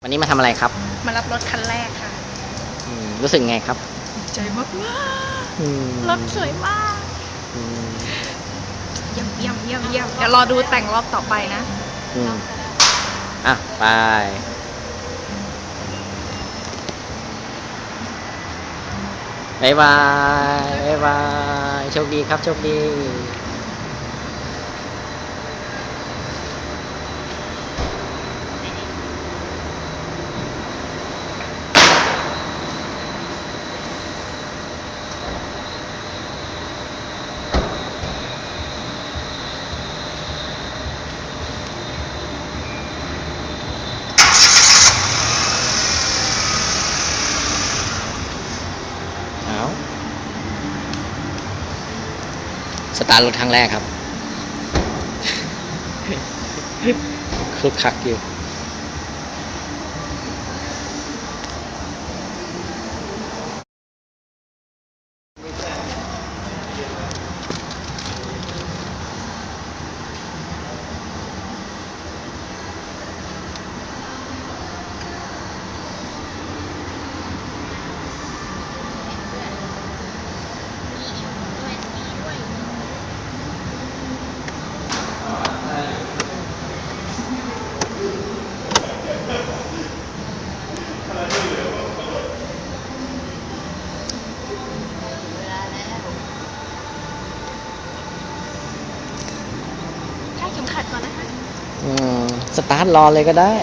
วันนี้มาทำอะไรครับมารับรถคันแรกค่ะรู้สึกไงครับดีใจมากรถสวยมากเยี่ยมเยี่ยมเยี่ยมเยี่ยมเดี๋ยวรอดูแต่งรอบต่อไปนะอ่ะไปบ๊ายบายบ๊ายบายโชคดีครับโชคดีสตาร์ทรถครั้งแรกครับคึกคักอยู่ถ้าเข็มขัดก่อนนะคะสตาร์ทรอเลยก็ได้